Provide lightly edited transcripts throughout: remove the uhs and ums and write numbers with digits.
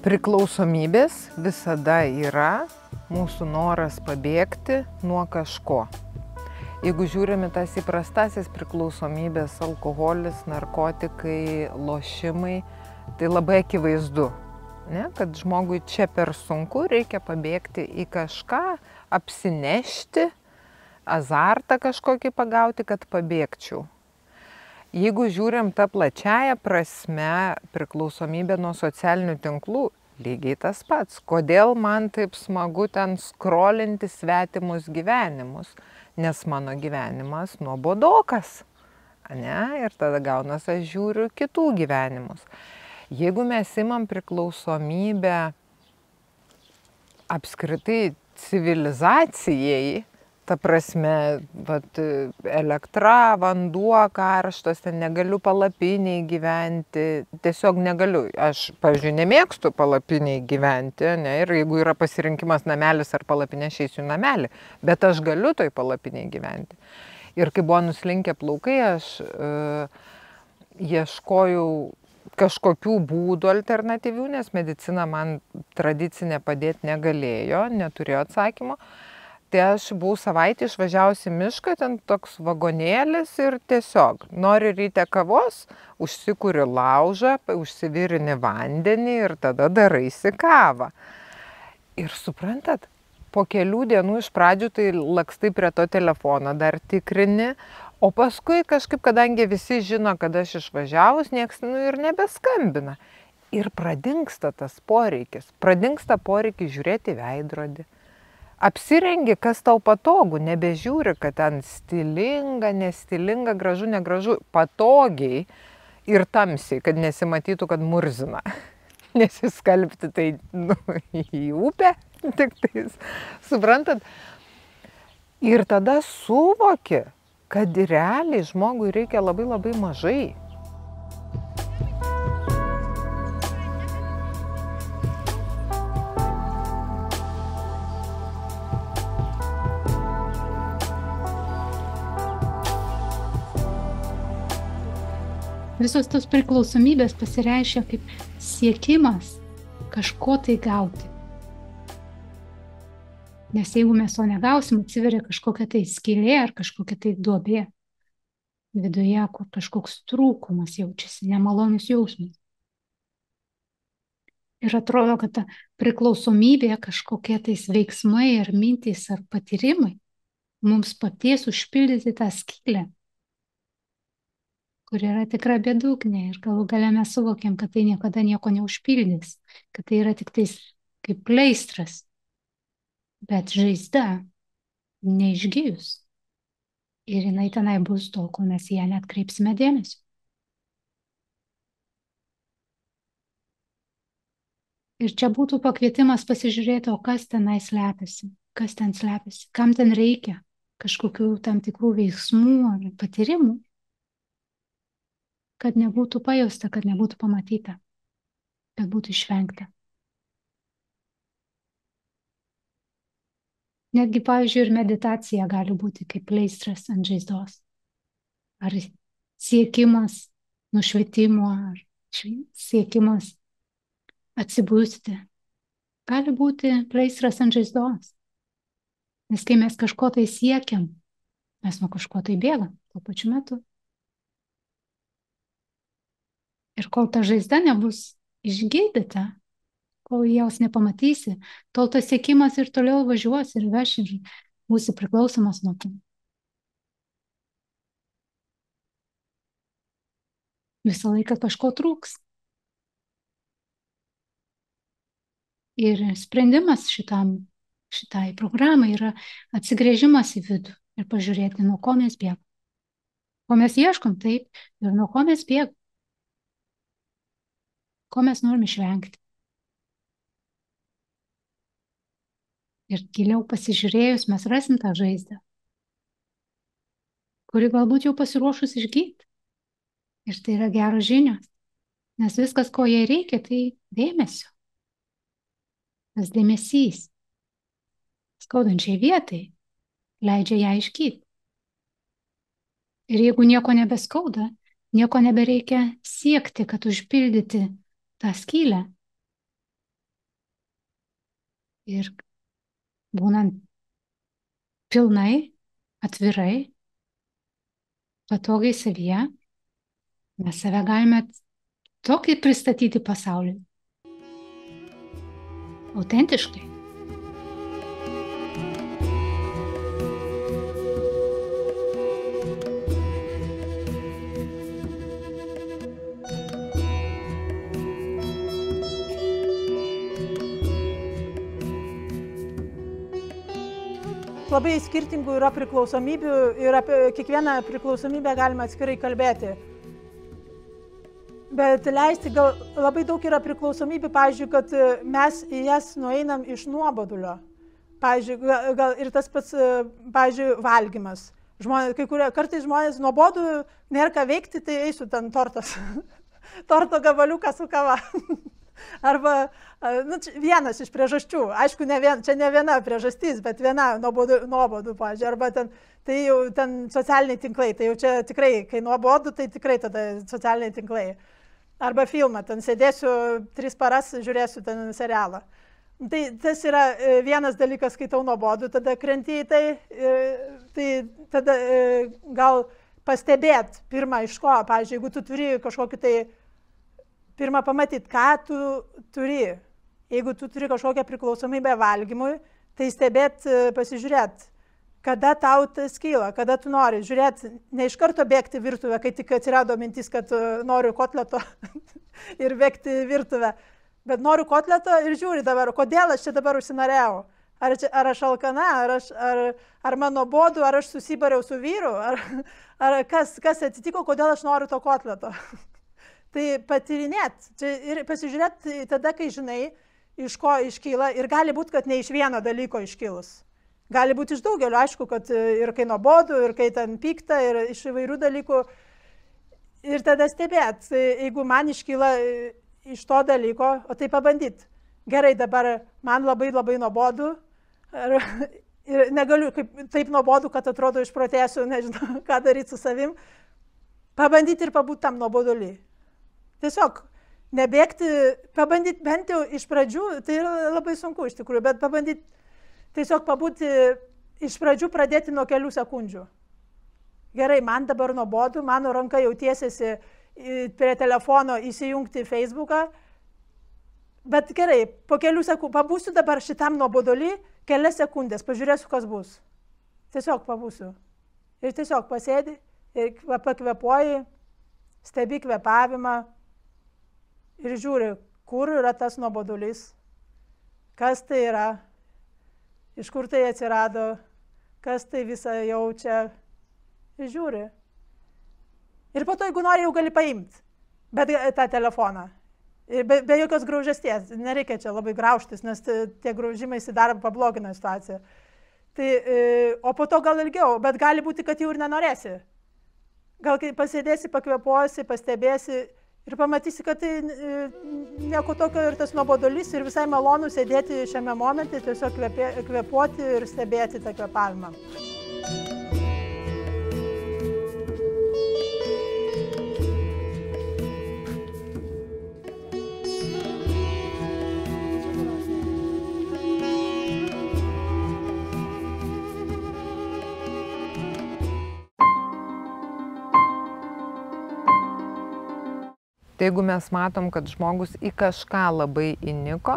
Priklausomybės visada yra mūsų noras pabėgti nuo kažko. Jeigu žiūrime tas įprastasis priklausomybės - alkoholis, narkotikai, lošimai, tai labai akivaizdu, ne? Kad žmogui čia per sunku, reikia pabėgti į kažką, apsinešti, azartą kažkokį pagauti, kad pabėgčiau. Jeigu žiūrim tą plačiąją prasme, priklausomybė nuo socialinių tinklų, lygiai tas pats. Kodėl man taip smagu ten skrolinti svetimus gyvenimus? Nes mano gyvenimas nuobodokas. Ne? Ir tada gaunas, aš žiūriu kitų gyvenimus. Jeigu mes imam priklausomybę apskritai civilizacijai, ta prasme, elektra, vanduo karštas, ten negaliu palapiniai gyventi, tiesiog negaliu. Aš, pavyzdžiui, nemėgstu palapiniai gyventi, ne, ir jeigu yra pasirinkimas namelis ar palapinė, aš eisiu namelį, bet aš galiu toj palapiniai gyventi. Ir kai buvo nuslinkę plaukai, aš ieškojau kažkokių būdų alternatyvių, nes medicina man tradicinė padėti negalėjo, neturėjo atsakymo. Tai aš buvau savaitę išvažiavusi į mišką, ten toks vagonėlis ir tiesiog nori ryte kavos, užsikuri laužą, užsivirini vandenį ir tada daraisi kavą. Ir suprantat, po kelių dienų iš pradžių tai lakstai prie to telefono dar tikrini, o paskui kažkaip, kadangi visi žino, kad aš išvažiavus, nieks ir nebeskambina. Ir pradingsta tas poreikis, pradingsta poreikis žiūrėti į veidrodį. Apsirengi, kas tau patogu, nebežiūri, kad ten stilinga, nestilinga, gražu, negražu, patogiai ir tamsiai, kad nesimatytų, kad murzina. Nesiskalbti tai į upę, tik tais, suprantat? Ir tada suvoki, kad realiai žmogui reikia labai labai mažai. Visos tos priklausomybės pasireiškia kaip siekimas kažko tai gauti. Nes jeigu mes to negausim, atsiveria kažkokia tai skylė ar kažkokia tai duobė viduje, kur kažkoks trūkumas jaučiasi, nemalonus jausmas. Ir atrodo, kad ta priklausomybė, kažkokie tais veiksmai ar mintys ar patyrimai mums padės užpildyti tą skylę, kur yra tikra bedugnė, ir galų gale mes suvokiam, kad tai niekada nieko neužpildys, kad tai yra tik tais kaip pleistras, bet žaizda neišgijus. Ir jinai tenai bus tol, kol mes ją neatkreipsime dėmesio. Ir čia būtų pakvietimas pasižiūrėti, o kas tenai slepiasi, kas ten slepiasi, kam ten reikia kažkokių tam tikrų veiksmų ar patyrimų, kad nebūtų pajausta, kad nebūtų pamatyta, kad būtų išvengta. Netgi, pavyzdžiui, ir meditacija gali būti kaip pleistras ant žaizdos. Ar siekimas nušvitimo, ar siekimas atsibusti. Gali būti pleistras ant žaizdos. Nes kai mes kažko tai siekiam, mes nuo kažko tai bėgam tuo pačiu metu. Ir kol ta žaizda nebus išgydyta, kol jos nepamatysi, tol tas siekimas ir toliau važiuos ir veš ir būsi priklausomas nuo to. Visą laiką kažko trūks. Ir sprendimas šitai programai yra atsigręžimas į vidų ir pažiūrėti, nuo ko mes bėgam. Ko mes ieškom, taip, ir nuo ko mes bėgam. Ko mes norim išvengti. Ir giliau pasižiūrėjus, mes rasim tą žaizdą, kuri galbūt jau pasiruošus išgyti. Ir tai yra geros žinios, nes viskas, ko jai reikia, tai dėmesio. Tas dėmesys skaudančiai vietai leidžia ją išgyti. Ir jeigu nieko nebeskauda, nieko nebereikia siekti, kad užpildyti tą skylę. Ir būnant pilnai, atvirai, patogiai savyje, mes save galime tokį pristatyti pasauliui. Autentiškai. Labai skirtingų yra priklausomybių ir apie kiekvieną priklausomybę galima atskirai kalbėti. Bet leisti gal labai daug yra priklausomybių, pavyzdžiui, kad mes į jas nueinam iš nuobodulio. Pavyzdžiui, gal ir tas pats, pavyzdžiui, valgymas. Kartais žmonės nuobodų, nėra ką veikti, tai eisiu ten tortas. Torto gabaliuką su kava. Arba, vienas iš priežasčių, aišku, čia ne viena priežastis, bet viena nuobodų, pavyzdžiui, arba tai jau ten socialiniai tinklai, tai jau čia tikrai, kai nuobodų, tai tikrai tada socialiniai tinklai. Arba filmą, ten sėdėsiu 3 paras, žiūrėsiu ten serialą. Tai tas yra vienas dalykas, kai tau nuobodų, tada krenti į tai, tai tada gal pastebėt pirmą iš ko, pavyzdžiui, jeigu tu turi kažkokį tai pirmą pamatyti, ką tu turi. Jeigu tu turi kažkokią priklausomybę valgymui, tai stebėt, pasižiūrėt, kada tau tas kyla, kada tu nori. Žiūrėt, ne iš karto bėgti virtuvę, kai tik atsirado mintis, kad noriu kotleto ir bėgti virtuvę. Bet noriu kotleto ir žiūri dabar, kodėl aš čia dabar užsinorėjau. Ar aš alkana, ar man nuobodu, ar aš susibariau su vyru, ar kas atsitiko, kodėl aš noriu to kotleto. Tai patyrinėt ir pasižiūrėt tada, kai žinai, iš ko iškyla, ir gali būti, kad ne iš vieno dalyko iškilus. Gali būti iš daugelio, aišku, kad ir kai nuobodu, ir kai ten pikta, ir iš įvairių dalykų. Ir tada stebėt, jeigu man iškyla iš to dalyko, o tai pabandyt. Gerai, dabar man labai nuobodu, ir negaliu, taip nuobodu, kad atrodo išprotėsiu, nežinau, ką daryti su savim. Pabandyti ir pabūt tam nuobodulį. Tiesiog nebėgti, pabandyti bent jau iš pradžių, tai yra labai sunku iš tikrųjų, bet pabandyti tiesiog pabūti iš pradžių pradėti nuo kelių sekundžių. Gerai, man dabar nuobodu, mano ranka jau tiesiasi prie telefono įsijungti Facebooką, bet gerai, po kelių sekundžių, pabūsiu dabar šitam nuobodulį kelias sekundės, pažiūrėsiu, kas bus. Tiesiog pabūsiu. Ir tiesiog pasėdi ir pakvepuoji, stebi kvepavimą. Ir žiūri, kur yra tas nuobodulys, kas tai yra, iš kur tai atsirado, kas tai visą jaučia. Ir žiūri. Ir po to, jeigu nori, jau gali paimti, bet tą telefoną. Be jokios graužesties, nereikia čia labai graužtis, nes tie graužimai dar pablogina situaciją. Tai, o po to gal ilgiau, bet gali būti, kad jau ir nenorėsi. Gal kai pasėdėsi, pakvepuosi, pastebėsi, ir pamatysi, kad tai nieko tokio ir tas nuobodulys ir visai malonu sėdėti šiame momente, tiesiog kvepuoti ir stebėti tą kvepavimą. Tai jeigu mes matom, kad žmogus į kažką labai įniko,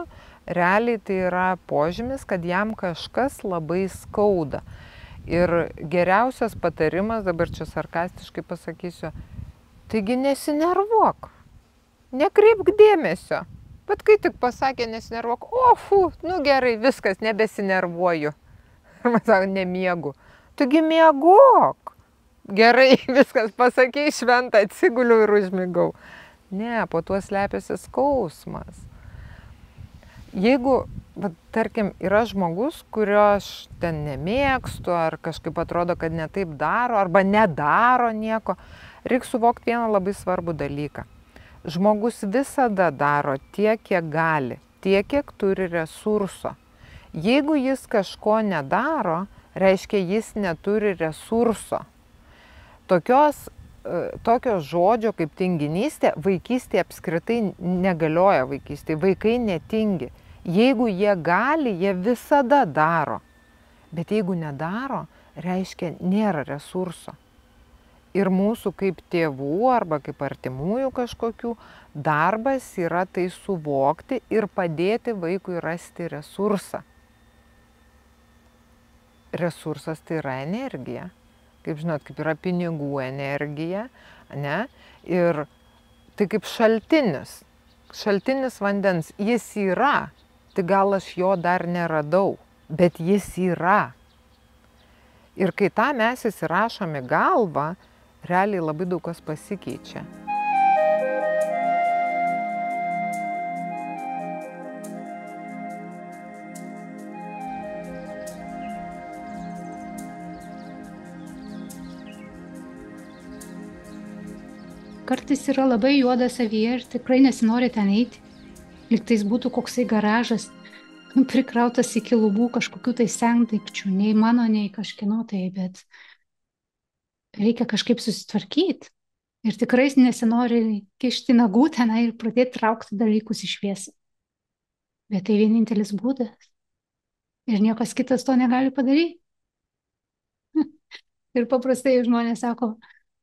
realiai tai yra požymis, kad jam kažkas labai skauda. Ir geriausias patarimas, dabar čia sarkastiškai pasakysiu, taigi nesinervuok, nekreipk dėmesio. Bet kai tik pasakė nesinervuok, nu gerai, viskas, nebesinervuoju. Man sako, nemiegu. Taigi miegok. Gerai, viskas, pasakei šventą, atsiguliu ir užmigau. Ne, po tuo slepiasi skausmas. Jeigu, tarkim, yra žmogus, kurio aš ten nemėgstu, ar kažkaip atrodo, kad ne taip daro, arba nedaro nieko, reikia suvokti vieną labai svarbų dalyką. Žmogus visada daro tiek, kiek gali, tiek, kiek turi resurso. Jeigu jis kažko nedaro, reiškia, jis neturi resurso. Tokio žodžio kaip tinginystė vaikystėje apskritai negalioja vaikystėje. Vaikai netingi. Jeigu jie gali, jie visada daro. Bet jeigu nedaro, reiškia nėra resurso. Ir mūsų kaip tėvų arba kaip artimųjų kažkokių darbas yra tai suvokti ir padėti vaikui rasti resursą. Resursas tai yra energija. Kaip žinot, kaip yra pinigų energija, ne? Ir tai kaip šaltinis. Šaltinis vandens. Jis yra. Tai gal aš jo dar neradau, bet jis yra. Ir kai tą mes įsirašom į galvą, realiai labai daug kas pasikeičia. Kartais yra labai juoda savyje ir tikrai nesinori ten eiti. Liktais būtų koksai garažas, prikrautas iki lubų kažkokių tai sendaikčių, nei mano, nei kažkieno tai, bet reikia kažkaip susitvarkyti. Ir tikrai nesinori kišti nagų tenai ir pradėti traukti dalykus į šviesą. Bet tai vienintelis būdas. Ir niekas kitas to negali padaryti. Ir paprastai žmonės sako,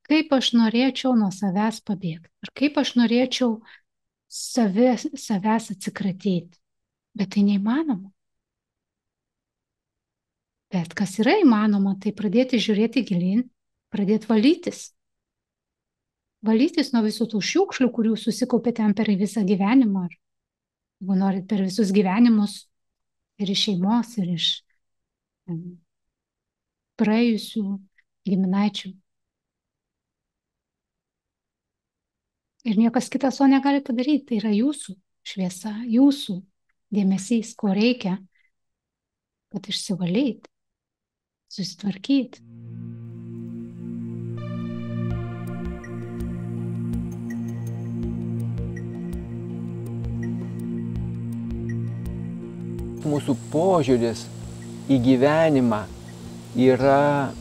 kaip aš norėčiau nuo savęs pabėgti. Ir kaip aš norėčiau savęs atsikratyti. Bet tai neįmanoma. Bet kas yra įmanoma, tai pradėti žiūrėti gilin, pradėti valytis. Valytis nuo visų tų šiukšlių, kurių susikaupė ten per visą gyvenimą. Jeigu norit per visus gyvenimus, ir iš šeimos, ir iš praėjusių giminaičių. Ir niekas kitas to negali padaryti. Tai yra jūsų šviesa, jūsų dėmesys, ko reikia, kad išsivalyti, susitvarkyti. Mūsų požiūris į gyvenimą yra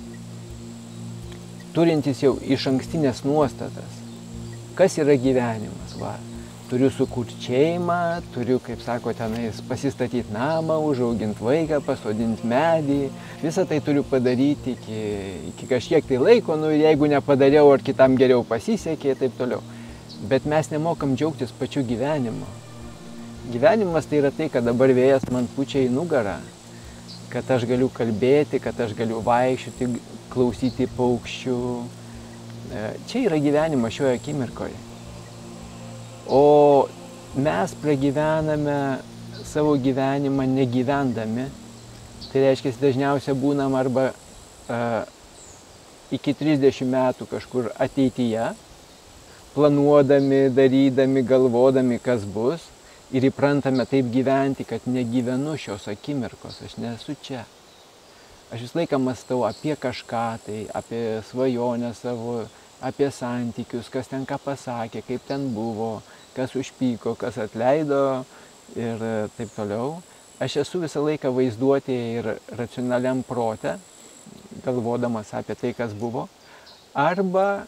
turintis jau išankstinės nuostatas. Kas yra gyvenimas? Va, turiu sukurti šeimą, turiu, kaip sako, tenais pasistatyti namą, užauginti vaiką, pasodinti medį. Visą tai turiu padaryti iki kažkiek tai laiko, jeigu nepadariau, ar kitam geriau pasisekė, taip toliau. Bet mes nemokam džiaugtis pačiu gyvenimu. Gyvenimas tai yra tai, kad dabar vėjas man pučia į nugarą, kad aš galiu kalbėti, kad aš galiu vaikščioti, klausyti paukščių. Čia yra gyvenimas šioje akimirkoje. O mes pragyvename savo gyvenimą negyvendami. Tai reiškia, dažniausiai būnam arba iki 30 metų kažkur ateityje, planuodami, darydami, galvodami, kas bus. Ir įprantame taip gyventi, kad negyvenu šios akimirkos, aš nesu čia. Aš visą laiką mąstau apie kažką, tai apie svajonę savo, apie santykius, kas ten ką pasakė, kaip ten buvo, kas užpyko, kas atleido ir taip toliau. Aš esu visą laiką vaizduotėje ir racionaliam prote, galvodamas apie tai, kas buvo, arba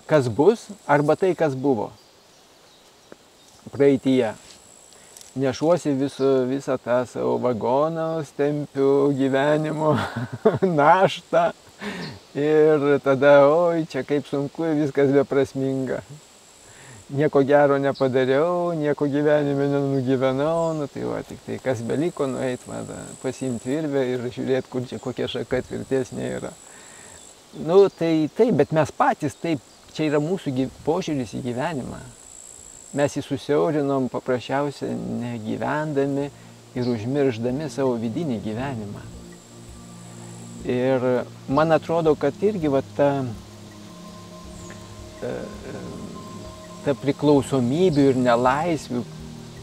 kas bus, arba tai, kas buvo praeityje. Nešuosi visą tą savo vagoną, tempiu gyvenimo naštą ir tada, oi, čia kaip sunku, viskas beprasminga. Nieko gero nepadariau, nieko gyvenime nenugyvenau, tai va, tik tai kas beliko, nueit, pasiimti virvę ir žiūrėti, kur čia kokia šaka tvirtesnė yra. Tai taip, bet mes patys taip, čia yra mūsų požiūris į gyvenimą. Mes jį susiaurinom paprasčiausiai negyvendami ir užmirždami savo vidinį gyvenimą. Ir man atrodo, kad irgi ta priklausomybių ir nelaisvių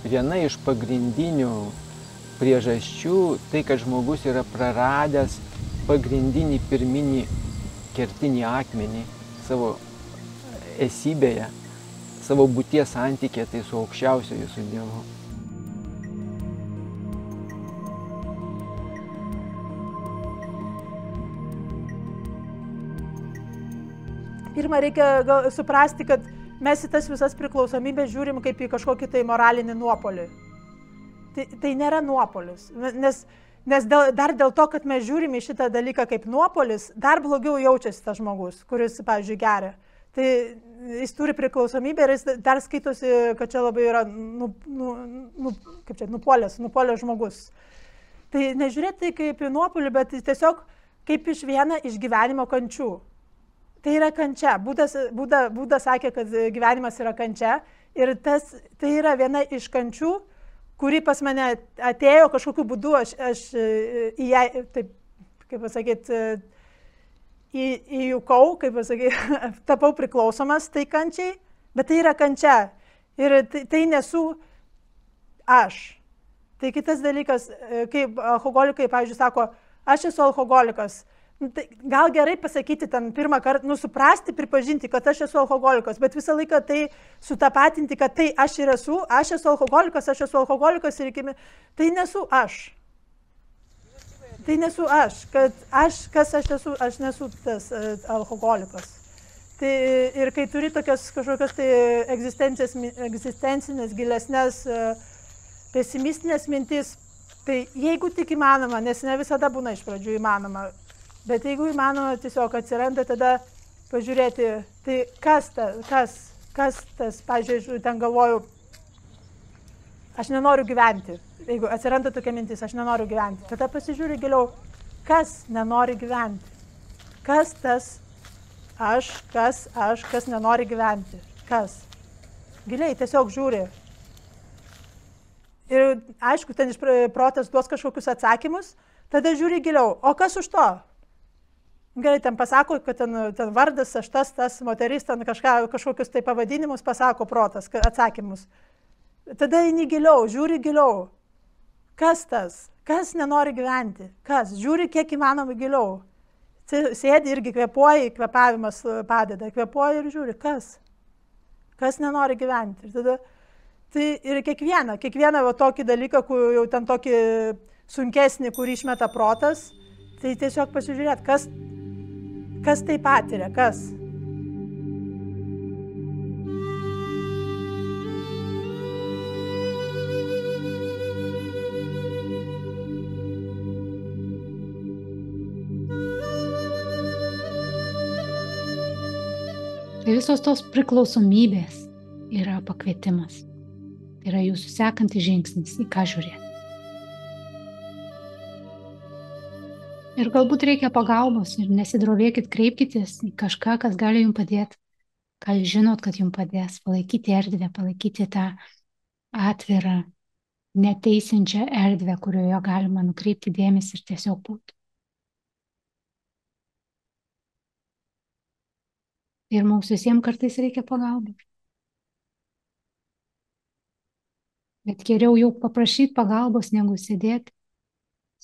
viena iš pagrindinių priežasčių tai, kad žmogus yra praradęs pagrindinį pirminį kertinį akmenį savo esybėje, savo būties santykė tai su aukščiausiuoju, su Dievu. Pirma, reikia suprasti, kad mes į tas visas priklausomybės žiūrim kaip į kažkokį tai moralinį nuopolį. tai nėra nuopolis. Nes dar dėl to, kad mes žiūrime į šitą dalyką kaip nuopolis, dar blogiau jaučiasi tas žmogus, kuris, pavyzdžiui, geria. Tai jis turi priklausomybę ir jis dar skaitosi, kad čia labai yra nupuolęs žmogus. Tai nežiūrėti tai kaip į nuopolį, bet tiesiog kaip iš vieną iš gyvenimo kančių. Tai yra kančia. Buda sakė, kad gyvenimas yra kančia ir tai yra viena iš kančių, kuri pas mane atėjo kažkokiu būdu, aš į ją, taip, kaip pasakyti, įjukau, kaip pasakyti, tapau priklausomas tai kančiai, bet tai yra kančia ir tai nesu aš. Tai kitas dalykas, kaip alkoholikai, pavyzdžiui, sako, aš esu alkoholikas. Tai gal gerai pasakyti ten pirmą kartą, suprasti, pripažinti, kad aš esu alkoholikas, bet visą laiką tai sutapatinti, kad tai aš ir esu alkoholikas ir tai nesu aš. Tai nesu aš, kas aš esu, aš nesu tas alkoholikas. Tai ir kai turi tokias kažkokias tai egzistencinės, gilesnės, pesimistinės mintis, tai jeigu tik įmanoma, nes ne visada būna iš pradžių įmanoma, bet jeigu įmanoma tiesiog atsiranda tada pažiūrėti, tai kas tas, pavyzdžiui, ten galvoju, aš nenoriu gyventi. Jeigu atsiranda tokia mintis, aš nenoriu gyventi, tada pasižiūri giliau, kas nenori gyventi. Kas tas kas nenori gyventi. Kas? Giliai tiesiog žiūri. Ir aišku, ten iš protas duos kažkokius atsakymus, tada žiūri giliau, o kas už to? Gerai, ten pasako, kad ten vardas, aš tas moteris, ten kažkokius tai pavadinimus pasako protas, atsakymus. Tada eini giliau, žiūri giliau. Kas tas? Kas nenori gyventi? Kas? Žiūri kiek įmanoma giliau. Sėdi irgi kvėpuoji, kvėpavimas padeda, kvėpuoji ir žiūri, kas? Kas nenori gyventi? Ir tada, tai ir kiekvieną va, tokį dalyką, kur jau ten tokį sunkesnį, kurį išmeta protas, tai tiesiog pasižiūrėt, kas tai patiria, kas. Tai visos tos priklausomybės yra pakvietimas. Tai yra jūsų sekantis žingsnis, į ką žiūrėti. Ir galbūt reikia pagalbos ir nesidrovėkit, kreipkitės į kažką, kas gali jums padėti. Ką jūs žinot, kad jums padės. Palaikyti erdvę, palaikyti tą atvirą, neteisinčią erdvę, kurioje galima nukreipti dėmesį ir tiesiog būti. Ir mums visiems kartais reikia pagalbos. Bet geriau jau paprašyti pagalbos, negu sėdėti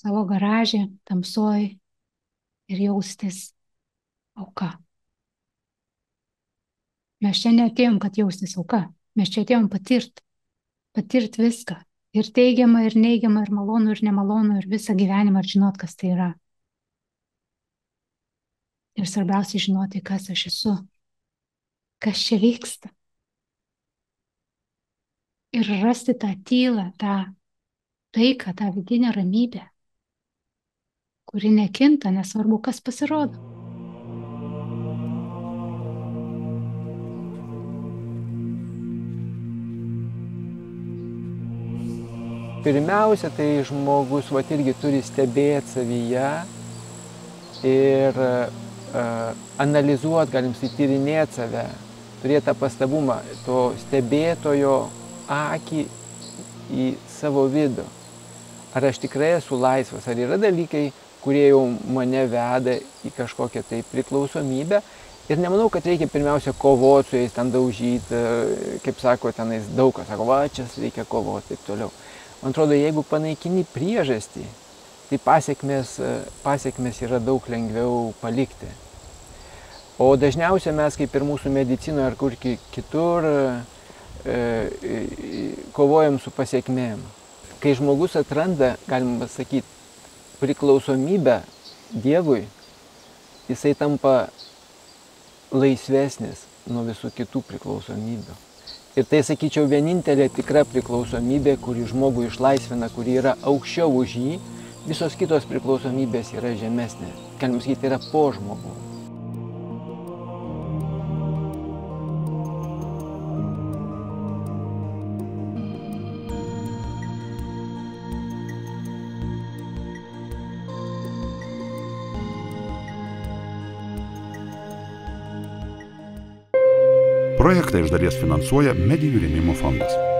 savo garaže, tamsoj ir jaustis auka. Mes čia neatėjom, kad jaustis auka. Mes čia atėjom patirti viską. Ir teigiamą, ir neigiamą, ir malonų, ir nemalonų, ir visą gyvenimą, ir žinot, kas tai yra. Ir svarbiausia žinoti, kas aš esu. Kas čia vyksta. Ir rasti tą tylą, tą taiką, tą vidinę ramybę, kuri nekinta, nesvarbu, kas pasirodo. Pirmiausia, tai žmogus irgi turi stebėti savyje ir analizuoti, galim tyrinėti save, turėti tą pastabumą, to stebėtojo akį į savo vidų. Ar aš tikrai esu laisvas, ar yra dalykai, kurie jau mane veda į kažkokią tai priklausomybę. Ir nemanau, kad reikia pirmiausia kovoti su jais, ten daužyti, kaip sako, tenais daug kas sako, va, čia reikia kovoti, taip toliau. Man atrodo, jeigu panaikini priežastį, tai pasiekmes yra daug lengviau palikti. O dažniausiai mes, kaip ir mūsų medicinoje ar kur kitur, kovojam su pasiekmėm. Kai žmogus atranda, galima sakyti, priklausomybę Dievui, jisai tampa laisvesnis nuo visų kitų priklausomybių. Ir tai, sakyčiau, vienintelė tikra priklausomybė, kuri žmogų išlaisvina, kuri yra aukščiau už jį, visos kitos priklausomybės yra žemesnė. Galim sakyti, yra po žmogų. Projektą iš dalies finansuoja Medijų rėmimo fondas.